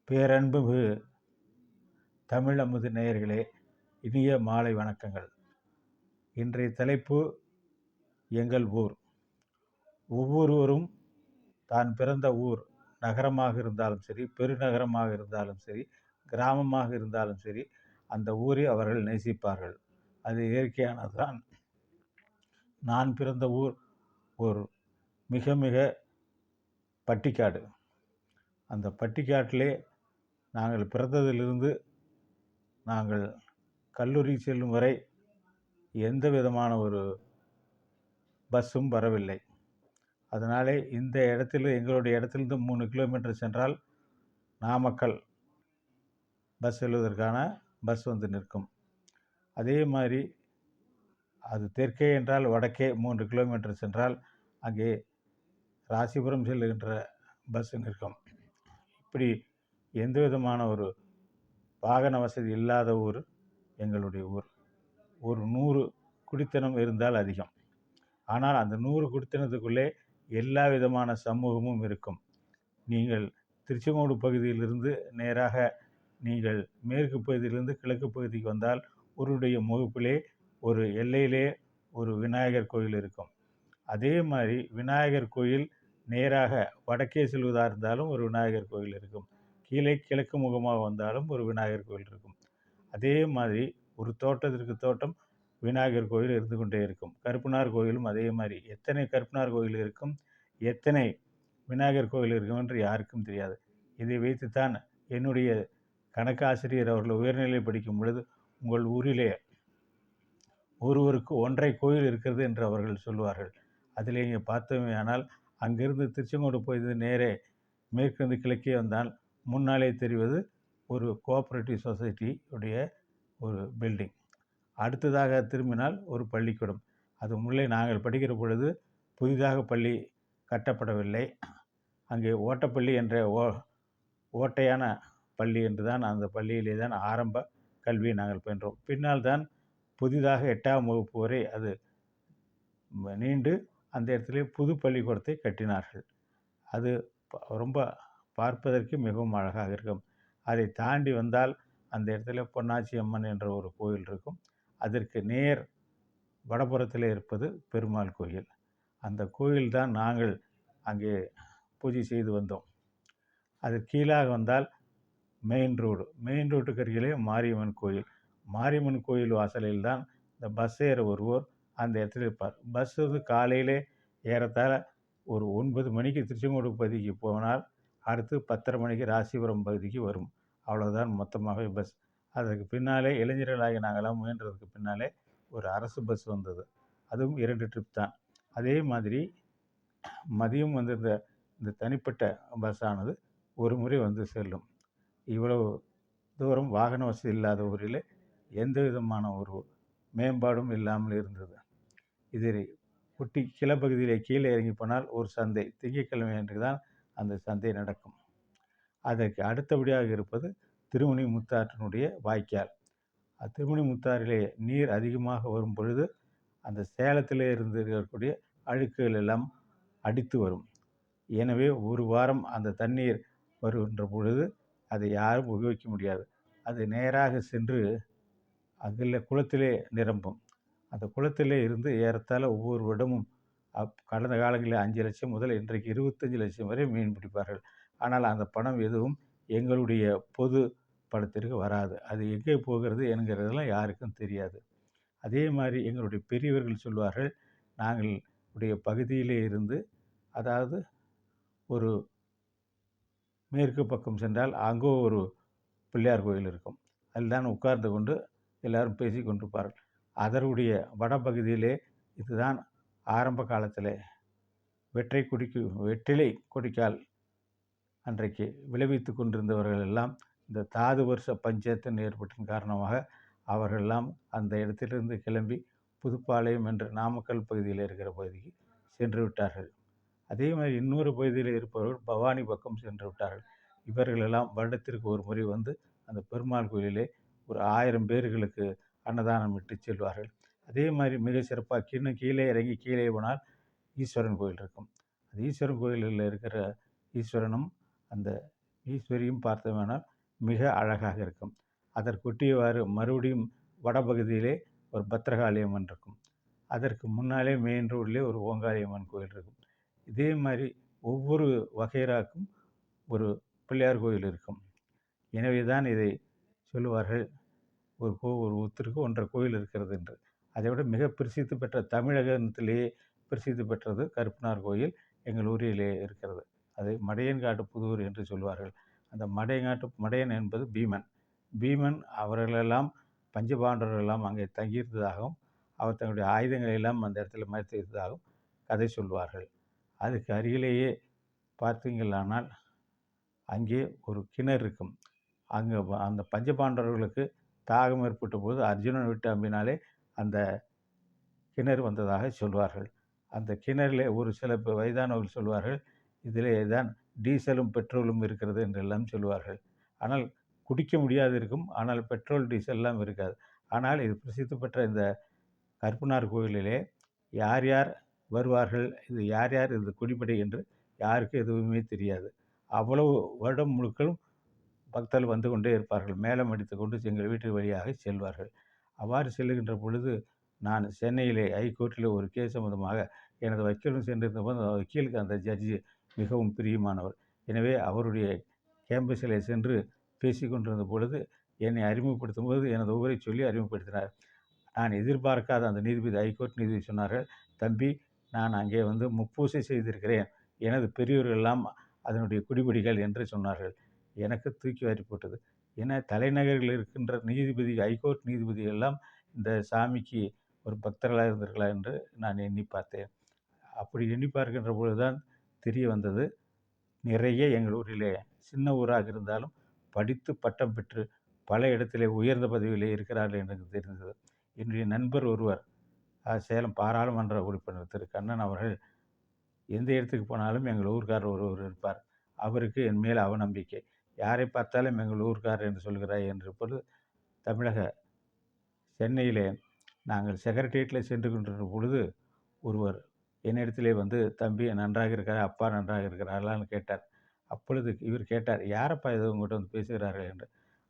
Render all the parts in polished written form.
பேரன்புமிகு தமிழ் அமுது நேயர்களே, இனிய மாலை வணக்கங்கள். இன்றைய தலைப்பு எங்கள் ஊர். ஒவ்வொருவரும் தான் பிறந்த ஊர் நகரமாக இருந்தாலும் சரி, பெருநகரமாக இருந்தாலும் சரி, கிராமமாக இருந்தாலும் சரி, அந்த ஊரை அவர்கள் நேசிப்பார்கள். அது இயற்கையானதுதான். நான் பிறந்த ஊர் ஒரு மிக மிக பட்டிக்காடு. அந்த பட்டிக்காட்டிலே நாங்கள் பிறந்ததிலிருந்து நாங்கள் கல்லூரி செல்லும் வரை எந்த விதமான ஒரு பஸ்ஸும் வரவில்லை. அதனாலே இந்த இடத்தில் எங்களுடைய இடத்திலிருந்து 3 கிலோமீட்டர் சென்றால் நாமக்கல் பஸ் செல்வதற்கான பஸ் வந்து நிற்கும். அதே மாதிரி அது தெற்கே என்றால் வடக்கே 3 கிலோமீட்டர் சென்றால் அங்கே ராசிபுரம் செல்லுகின்ற பஸ் நிற்கும். இப்படி எந்த விதமான ஒரு வாகன வசதி இல்லாத ஊர் எங்களுடைய ஊர். ஒரு 100 குடித்தனம் இருந்தால் அதிகம். ஆனால் அந்த 100 குடித்தனத்துக்குள்ளே எல்லா விதமான சமூகமும் இருக்கும். நீங்கள் திருச்செங்கோடு பகுதியிலிருந்து நேராக நீங்கள் மேற்கு பகுதியிலிருந்து கிழக்கு பகுதிக்கு வந்தால் ஒருடைய முகப்பிலே ஒரு எல்லையிலே ஒரு விநாயகர் கோயில் இருக்கும். அதே மாதிரி விநாயகர் கோயில் நேராக வடக்கே செல்வதாக இருந்தாலும் ஒரு விநாயகர் கோயில் இருக்கும். கீழே கிழக்கு முகமாக வந்தாலும் ஒரு விநாயகர் கோயில் இருக்கும். அதே மாதிரி ஒரு தோட்டத்திற்கு தோட்டம் விநாயகர் கோயில் இருந்து கொண்டே இருக்கும். கருப்பனார் கோயிலும் அதே மாதிரி. எத்தனை கருப்பனார் கோயில் இருக்கும், எத்தனை விநாயகர் கோயில் இருக்கும் என்று யாருக்கும் தெரியாது. இதை வைத்துத்தான் என்னுடைய கணக்காசிரியர் அவர்கள் உயர்நிலை படிக்கும் பொழுது, உங்கள் ஊரிலே ஒருவருக்கு 1.5 கோயில் இருக்கிறது என்று அவர்கள் சொல்வார்கள். அதில் இங்கே பார்த்தோமே ஆனால் அங்கிருந்து திருச்செங்கோடு போய் நேரே மேற்கிருந்து கிழக்கே வந்தால் முன்னாலே தெரிவது ஒரு கோஆப்ரேட்டிவ் சொசைட்டி உடைய ஒரு பில்டிங். அடுத்ததாக திரும்பினால் ஒரு பள்ளிக்கூடம். அது முன்னே நாங்கள் படிக்கிற பொழுது புதிதாக பள்ளி கட்டப்படவில்லை. அங்கே ஓட்டப்பள்ளி என்ற ஓட்டையான பள்ளி என்று தான் அந்த பள்ளியிலே தான் ஆரம்ப கல்வியை நாங்கள் பயின்றோம். பின்னால் தான் புதிதாக 8ஆம் வகுப்பு வரை அது நீண்டு அந்த இடத்திலே புது பள்ளிக்கூடத்தை கட்டினார்கள். அது ரொம்ப பார்ப்பதற்கு மிகவும் அழகாக இருக்கும். அதை தாண்டி வந்தால் அந்த இடத்துல பொன்னாச்சி அம்மன் என்ற ஒரு கோயில் இருக்கும். அதற்கு நேர் வடபுறத்தில் இருப்பது பெருமாள் கோயில். அந்த கோயில் தான் நாங்கள் அங்கே பூஜை செய்து வந்தோம். அது கீழாக வந்தால் மெயின் ரோட்டுக்கு அருகிலே மாரியம்மன் கோயில். மாரியம்மன் கோயில் வாசலில் தான் இந்த பஸ் ஏற வருவோர் அந்த இடத்துல இருப்பார். பஸ் வந்து காலையிலே ஏறத்தாழ ஒரு 9 மணிக்கு திருச்செங்கோடு பகுதிக்கு போனால் அடுத்து 10:30 மணிக்கு ராசிபுரம் பகுதிக்கு வரும். அவ்வளோதான் மொத்தமாகவே பஸ். அதற்கு பின்னாலே இளைஞர்களாகி நாங்களாம் முயன்றதுக்கு பின்னாலே ஒரு அரசு பஸ் வந்தது. அதுவும் 2 ட்ரிப் தான். அதே மாதிரி மதியம் வந்து இந்த தனிப்பட்ட பஸ்ஸானது ஒரு முறை வந்து செல்லும். இவ்வளவு தூரம் வாகன வசதி இல்லாத ஊரில் எந்த விதமான ஒரு மேம்பாடும் இல்லாமல் இருந்தது. இதில் குட்டி கிளப்பகுதியிலே கீழே இறங்கி போனால் ஒரு சந்தை. திங்கட்கிழமை அன்று தான் அந்த சந்தை நடக்கும். அதற்கு அடுத்தபடியாக இருப்பது திருமணி முத்தாற்றினுடைய வாய்க்கால். திருமணி முத்தாறிலே நீர் அதிகமாக வரும் பொழுது அந்த சேலத்திலே இருந்து இருக்கக்கூடிய அழுக்குகள் எல்லாம் அடித்து வரும். எனவே ஒரு வாரம் அந்த தண்ணீர் வருகின்ற பொழுது அதை யாரும் உபயோகிக்க முடியாது. அது நேராக சென்று அதில் குளத்திலே நிரம்பும். அந்த குளத்திலே இருந்து ஏறத்தாழ ஒவ்வொரு வருடமும் கடந்த காலங்களில் 5 லட்சம் முதல் இன்றைக்கு 25 லட்சம் வரை மீன் பிடிப்பார்கள். ஆனால் அந்த பணம் எதுவும் எங்களுடைய பொது பணத்திற்கு வராது. அது எங்கே போகிறது என்கிறதெல்லாம் யாருக்கும் தெரியாது. அதே மாதிரி எங்களுடைய பெரியவர்கள் சொல்வார்கள், நாங்கள் உடைய பகுதியிலே இருந்து, அதாவது ஒரு மேற்கு பக்கம் சென்றால் அங்கே ஒரு பிள்ளையார் கோயில் இருக்கும். அதில் தான் உட்கார்ந்து கொண்டு எல்லோரும் பேசி கொண்டிருப்பார்கள். அதனுடைய வடபகுதியிலே இதுதான் ஆரம்ப காலத்தில் வெற்றிலை கொடிக்கால் அன்றைக்கு விளைவித்து கொண்டிருந்தவர்கள் எல்லாம் இந்த தாது வருஷ பஞ்சத்தின் ஏற்பட்டின் காரணமாக அவர்களெல்லாம் அந்த இடத்திலிருந்து கிளம்பி புதுப்பாளையம் என்ற நாமக்கல் பகுதியில் இருக்கிற பகுதிக்கு சென்று விட்டார்கள். அதே மாதிரி இன்னொரு பகுதியில் இருப்பவர்கள் பவானி பக்கம் சென்று விட்டார்கள். இவர்களெல்லாம் வருடத்திற்கு ஒரு முறை வந்து அந்த பெருமாள் கோயிலிலே ஒரு 1000 பேர்களுக்கு அன்னதானம் விட்டு செல்வார்கள். அதே மாதிரி மிக சிறப்பாக இன்னும் கீழே இறங்கி கீழே போனால் ஈஸ்வரன் கோயில் இருக்கும். அந்த ஈஸ்வரன் கோயிலில் இருக்கிற ஈஸ்வரனும் அந்த ஈஸ்வரியும் பார்த்தோமானால் மிக அழகாக இருக்கும். அதற்கொட்டியவாறு மறுபடியும் வடபகுதியிலே ஒரு பத்திரகாளி அம்மன் இருக்கும். அதற்கு முன்னாலே மெயின் ரோட்லேயே ஒரு ஓங்காரி அம்மன் கோயில் இருக்கும். இதே மாதிரி ஒவ்வொரு வகைராக்கும் ஒரு பிள்ளையார் கோயில் இருக்கும். எனவே தான் இதை சொல்லுவார்கள், ஒரு ஊத்திற்கு 1.5 கோயில் இருக்கிறது என்று. அதைவிட மிக பிரசித்தி பெற்ற தமிழகத்திலேயே பிரசித்தி பெற்றது கருப்பனார் கோயில் எங்கள் ஊரிலே இருக்கிறது. அதை மடையன்காட்டு புதூர் என்று சொல்வார்கள். அந்த மடையன் என்பது பீமன். பீமன் அவர்களெல்லாம் பஞ்சபாண்டவர்களெல்லாம் அங்கே தங்கியிருந்ததாகவும் அவர் தங்களுடைய ஆயுதங்களை எல்லாம் அந்த இடத்துல மறைத்து வைத்ததாகவும் கதை சொல்வார்கள். அதுக்கு அருகிலேயே பார்த்தீங்களானால் அங்கே ஒரு கிணறு இருக்கும். அங்கே அந்த பஞ்சபாண்டவர்களுக்கு தாகம் ஏற்பட்ட போது அர்ஜுனன் விட்டு அம்பினாலே அந்த கிணறு வந்ததாக சொல்வார்கள். அந்த கிணறிலே ஒரு சில வயதானவர்கள் சொல்வார்கள், இதிலே தான் டீசலும் பெட்ரோலும் இருக்கிறது என்றெல்லாம் சொல்வார்கள். ஆனால் குடிக்க முடியாது இருக்கும். ஆனால் பெட்ரோல் டீசல் எல்லாம் இருக்காது. ஆனால் இது பிரசித்தி பெற்ற இந்த கருப்பனார் கோயிலிலே யார் யார் வருவார்கள், இது யார் யார் இது குடிப்படை என்று யாருக்கும் எதுவுமே தெரியாது. அவ்வளவு வருடம் முழுக்களும் பக்தர்கள் வந்து கொண்டே இருப்பார்கள். மேளம் அடித்து கொண்டு எங்கள் வீட்டு வழியாக செல்வார்கள். அவ்வாறு செல்லுகின்ற பொழுது நான் சென்னையிலே ஹைகோர்ட்டில் ஒரு கேஸ் சம்பந்தமாக எனது வக்கீலும் சென்றிருந்தபோது அந்த வக்கீலுக்கு அந்த ஜட்ஜி மிகவும் பிரியமானவர். எனவே அவருடைய கேம்பஸில் சென்று பேசி கொண்டிருந்த பொழுது என்னை அறிமுகப்படுத்தும் போது எனது ஊரை சொல்லி அறிமுகப்படுத்தினார். நான் எதிர்பார்க்காத அந்த நீதிபதி, ஹைகோர்ட் நீதிபதி சொன்னார்கள், தம்பி, நான் அங்கே வந்து முப்பூசை செய்திருக்கிறேன், எனது பெரியோர்கள் எல்லாம் அதனுடைய குடிபடிகள் என்று சொன்னார்கள். எனக்கு தூக்கி வாரி போட்டது. ஏன்னா தலைநகரில் இருக்கின்ற நீதிபதி, ஹைகோர்ட் நீதிபதி எல்லாம் இந்த சாமிக்கு ஒரு பக்தர்களாக இருந்திருக்கலாம் என்று நான் எண்ணி பார்த்தேன். அப்படி எண்ணி பார்க்கின்ற பொழுதுதான் தெரிய வந்தது, நிறைய எங்கள் ஊரிலே சின்ன ஊராக இருந்தாலும் படித்து பட்டம் பெற்று பல இடத்திலே உயர்ந்த பதவியிலே இருக்கிறார்கள் என்று எனக்கு தெரிந்தது. என்னுடைய நண்பர் ஒருவர், சேலம் பாராளுமன்ற உறுப்பினர் திரு கண்ணன் அவர்கள், எந்த இடத்துக்கு போனாலும் எங்கள் ஊர்க்காரர் ஒருவர் இருப்பார். அவருக்கு என் மேல் அவநம்பிக்கை. யாரை பார்த்தாலும் எங்கள் ஊர்க்காரர் என்று சொல்கிறாய் என்று பொழுது, தமிழக சென்னையிலே நாங்கள் செக்ரட்டேரியட்டில் சென்று கொண்டிருந்த பொழுது ஒருவர் என்னிடத்திலே வந்து, தம்பி நன்றாக இருக்கிறார், அப்பா நன்றாக இருக்கிறார்களான்னு கேட்டார். அப்பொழுது இவர் கேட்டார், யாரப்பா ஏதோ உங்கள்கிட்ட வந்து பேசுகிறார்கள் என்று.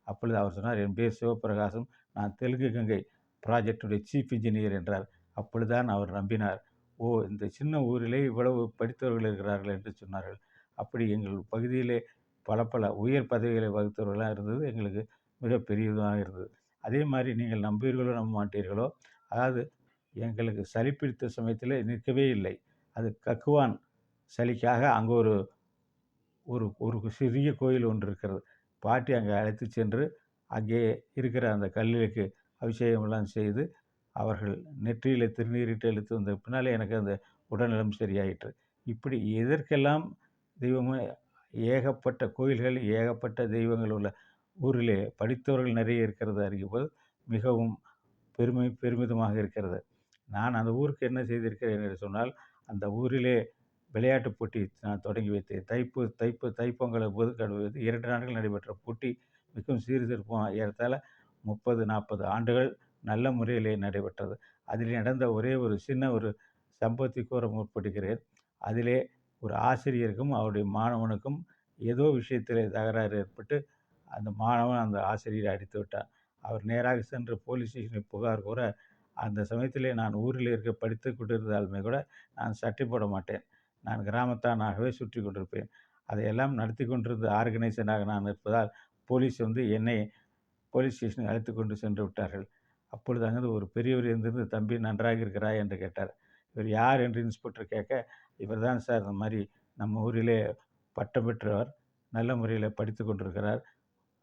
அப்பொழுது அவர் சொன்னார், என் பேர் சிவபிரகாசம், நான் தெலுங்கு கங்கை ப்ராஜெக்டுடைய சீஃப் இன்ஜினியர் என்றார். அப்பொழுதுதான் அவர் நம்பினார். ஓ, இந்த சின்ன ஊரிலே இவ்வளவு படித்தவர்கள் இருக்கிறார்கள் என்று சொன்னார்கள். அப்படி எங்கள் பகுதியிலே பல பல உயர் பதவிகளை வகுத்தவர்களாக இருந்தது எங்களுக்கு மிக பெரியதாக இருந்தது. அதே மாதிரி நீங்கள் நம்புவீர்களோ நம்ப மாட்டீர்களோ, அதாவது எங்களுக்கு சளி பிடித்த சமயத்தில் நிற்கவே இல்லை. அது கக்குவான் சளிக்காக அங்கே ஒரு ஒரு ஒரு சிறிய கோயில் ஒன்று இருக்கிறது. பாட்டி அங்கே அழைத்து சென்று அங்கே இருக்கிற அந்த கல்லுக்கு அபிஷேகமெல்லாம் செய்து அவர்கள் நெற்றியில் திருநீரிட்டு இழுத்து வந்த பின்னாலே எனக்கு அந்த உடல்நலம் சரியாயிற்று. இப்படி எதற்கெல்லாம் தெய்வமும் ஏகப்பட்ட கோயில்கள், ஏகப்பட்ட தெய்வங்கள் உள்ள ஊரிலே படித்தவர்கள் நிறைய இருக்கிறது அறியும்போது மிகவும் பெருமிதமாக இருக்கிறது. நான் அந்த ஊருக்கு என்ன செய்திருக்கிறேன் என்று சொன்னால், அந்த ஊரிலே விளையாட்டு போட்டி நான் தொடங்கி வைத்தேன். தைப்பொங்கல் போது 2 நாட்கள் நடைபெற்ற போட்டி மிகவும் சீர்சிறப்புமாக ஏறத்தாழ 30, 40 ஆண்டுகள் நல்ல முறையிலே நடைபெற்றது. அதில் நடந்த ஒரே ஒரு சின்ன ஒரு சம்பவத்தை கூற முற்படுகிறேன். அதிலே ஒரு ஆசிரியருக்கும் அவருடைய மாணவனுக்கும் ஏதோ விஷயத்திலே தகராறு ஏற்பட்டு அந்த மாணவன் அந்த ஆசிரியரை அடித்து விட்டான். அவர் நேராக சென்று போலீஸ் ஸ்டேஷனில் புகார் கூற, அந்த சமயத்திலே நான் ஊரில் இருக்க படித்து கொண்டிருந்தாலுமே கூட நான் சட்டை போட மாட்டேன். நான் கிராமத்தானாகவே சுற்றி கொண்டிருப்பேன். அதையெல்லாம் நடத்தி கொண்டிருந்த ஆர்கனைசராக நான் இருப்பதால் போலீஸ் வந்து என்னை போலீஸ் ஸ்டேஷனுக்கு அழைத்து கொண்டு சென்று விட்டார்கள். அப்பொழுது அங்கிருந்து ஒரு பெரியவர் எழுந்திருந்து, தம்பி நன்றாக இருக்கிறாய் என்று கேட்டார். இவர் யார் என்று இன்ஸ்பெக்டர் கேட்க, இவர் தான் சார், இந்த மாதிரி நம்ம ஊரிலே பட்டம் பெற்றவர், நல்ல முறையில் படித்து கொண்டிருக்கிறார்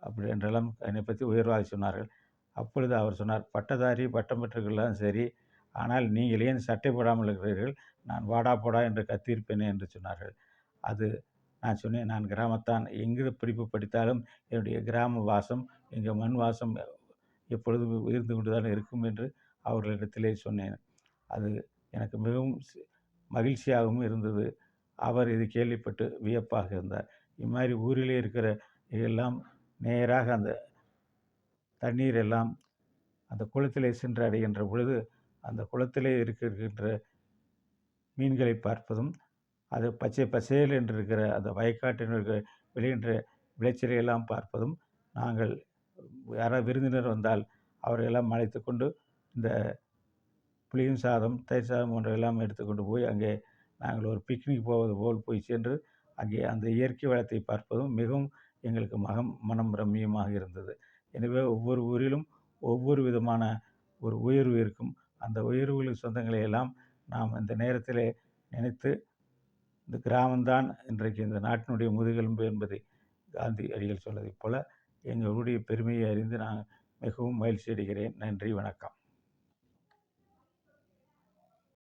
அப்படி என்றெல்லாம் என்னை பற்றி உயர்வாக சொன்னார்கள். அப்பொழுது அவர் சொன்னார், பட்டதாரி பட்டம் பெற்றவர்கள்லாம் சரி, ஆனால் நீங்கள் ஏன் சட்டை போடாமல் இருக்கிறீர்கள், நான் வாடா போடா என்று கத்தியிருப்பேனே என்று சொன்னார்கள். அது நான் சொன்னேன், நான் கிராமத்தான், எங்கு படிப்பு படித்தாலும் என்னுடைய கிராம வாசம், எங்கள் மண் வாசம் எப்பொழுதும் உயர்ந்து கொண்டு தான் இருக்கும் என்று அவர்களிடத்திலே சொன்னேன். அது எனக்கு மிகவும் மகிழ்ச்சியாகவும் இருந்தது. அவர் இது கேள்விப்பட்டு வியப்பாக இருந்தார். இம்மாதிரி ஊரிலே இருக்கிற எல்லாம் நேராக அந்த தண்ணீர் எல்லாம் அந்த குளத்திலே சென்று அடைகின்ற பொழுது, அந்த குளத்திலே இருக்கின்ற மீன்களை பார்ப்பதும், அது பச்சை பசேல் என்று இருக்கிற அந்த வயக்காட்டில் இருக்கிற விளைகின்ற விளைச்சலை எல்லாம் பார்ப்பதும், நாங்கள் யாராவது விருந்தினர் வந்தால் அவர்களெல்லாம் அழைத்து கொண்டு இந்த புளியும் சாதம், தயிர் சாதம் போன்றவையெல்லாம் எடுத்துக்கொண்டு போய் அங்கே நாங்கள் ஒரு பிக்னிக் போவது போல் போய் சென்று அங்கே அந்த இயற்கை வளத்தை பார்ப்பதும் மிகவும் எங்களுக்கு மனம் ரம்மியமாக இருந்தது. எனவே ஒவ்வொரு ஊரிலும் ஒவ்வொரு விதமான ஒரு உயர்வு இருக்கும். அந்த உயர்வுகளின் சொந்தங்களை எல்லாம் நாம் இந்த நேரத்திலே நினைத்து, இந்த கிராமம்தான் இன்றைக்கு இந்த நாட்டினுடைய முதுகெலும்பு என்பதை காந்தியடிகள் சொன்னதைப் போல எங்களுடைய பெருமையை அறிந்து நான் மிகவும் மகிழ்ச்சி அடைகிறேன். நன்றி, வணக்கம்.